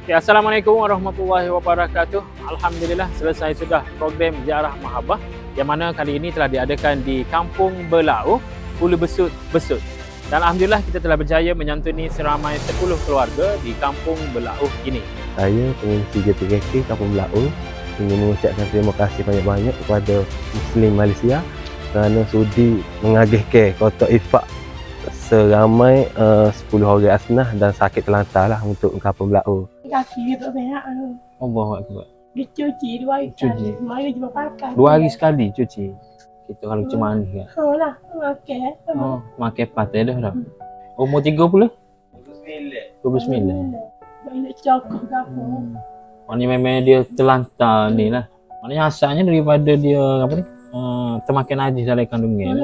Ya, Assalamualaikum warahmatullahi wabarakatuh. Alhamdulillah selesai sudah program Ziarah Mahabbah yang mana kali ini telah diadakan di Kampung Belau, Hulu Besut, Besut. Dan Alhamdulillah kita telah berjaya menyantuni seramai 10 keluarga di Kampung Belau ini. Saya pengungsi JPKK Kampung Belau ingin mengucapkan terima kasih banyak-banyak kepada Muslim Malaysia kerana sudi mengagihkan kotak infak seramai 10 orang asnah dan sakit terlantar lah untuk Kampung Belau. Kaki tak berak. Allahu Akbar. Dia cuci 2 hari sekali. Mari jumpa pakai. 2 hari sekali cuci. Kita kalau cuci mandi kan. Oh lah, makan. Oh, makan patah dah dah. Umur 30? 29. Banyak cokok ke apa. Maknanya memang dia terlantar ni lah. Maknanya asalnya daripada dia apa ni? Termakan najis dalam kandungan.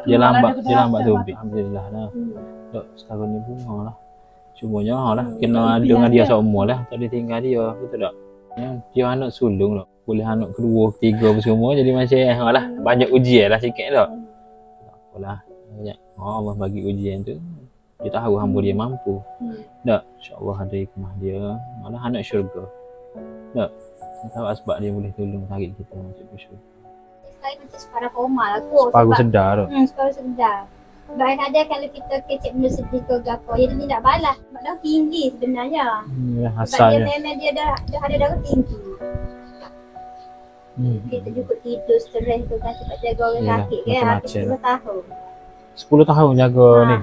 Dia lambat tubik. Alhamdulillah dah. Dok sekarang ni bunga lah. Cumanya lah kena ada dengan dia seumur lah. Tak ada tinggal dia, betul tak? Ya, dia anak sulung lah. Boleh anak kedua, ketiga semua jadi macam lah. Banyak ujian lah sikit tak? Tak apalah. Banyak. Allah bagi ujian tu. Dia tahu hamba dia mampu. Tak? InsyaAllah ada hikmah dia. Malah anak syurga. Tak? Dia tahu asbab dia boleh tolong tarik kita masuk ke syurga. Sekarang macam separuh koma lah kot. Separuh sedar tu. Separuh sedar. Sebab kadang kalau kita kecek benda sedih ke apa, dia ni nak balas. Sebab dah tinggi sebenarnya. Ya, Sebab dia asalnya. memang dia dah ada darah tinggi. Kita juga tidur stres tu kan sebab jaga orang Yalah, sakit kan. macam-macam. 10 tahun. 10 tahun jaga ni.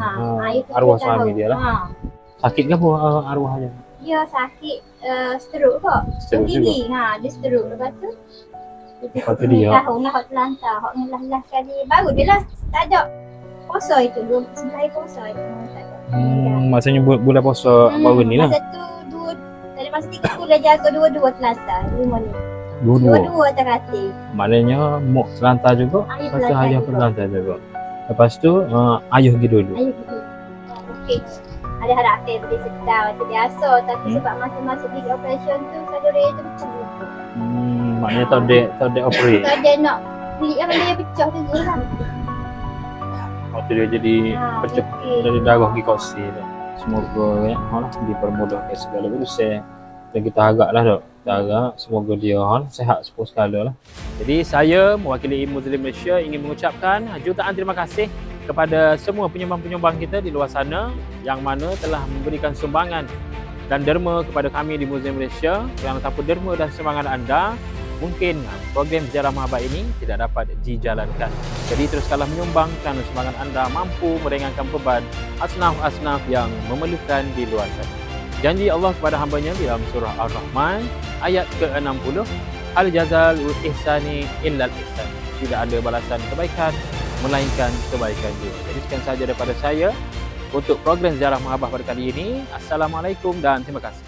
Itu Arwah 10 suami tahun. dia lah. Sakit ke apa arwah dia? Dia sakit stroke kok. Stroke Tinggi. Dia stroke. Lepas tu Lepas tu dia. tahun lah hak terlantar. Hak mulah-mulah sekali. Baru dia lah. Tak ada. Puasa itu. 29 hari puasa itu. Tak ada. Maksudnya bulan puasa baru ni lah. Masa tu dari masa 3 bulan jaga dua-dua terlantar. Rumah ni. Dua-dua. Dua-dua terkatil. Maknanya mak terlantar juga. Ayah Lepas tu terlantar ayah juga. terlantar juga. Lepas tu ayah pergi dulu. Ayah gitu. Okey. Ada harapan boleh sedar macam biasa. Tapi sebab masa-masa pergi operation tu saudara dia tu pecah juga. Maknanya tak ada operate. Kalau dia nak kulit apa dia pecah tu je lah. Waktu dia jadi pecah okey. dari darah pergi kosi tu. Semoga ya Allah dipermudahkan segala urusan. Dan kita haraplah dok. Kita harap semoga dia sihat sepuluh sekala lah. Jadi saya mewakili Muslim Malaysia ingin mengucapkan jutaan terima kasih kepada semua penyumbang-penyumbang kita di luar sana yang mana telah memberikan sumbangan dan derma kepada kami di Muslim Malaysia. Yang tanpa derma dan sumbangan anda, mungkin program Ziarah Mahabbah ini tidak dapat dijalankan. Jadi teruskanlah menyumbang kerana sumbangan anda mampu meringankan beban asnaf-asnaf yang memerlukan di luar sana. Janji Allah kepada hambanya di dalam surah Ar-Rahman ayat ke-60, Hal jazalul ihsani illal ihsan. Tidak ada balasan kebaikan melainkan kebaikan juga. Jadi sekian sahaja daripada saya untuk program Ziarah Mahabbah pada kali ini. Assalamualaikum dan terima kasih.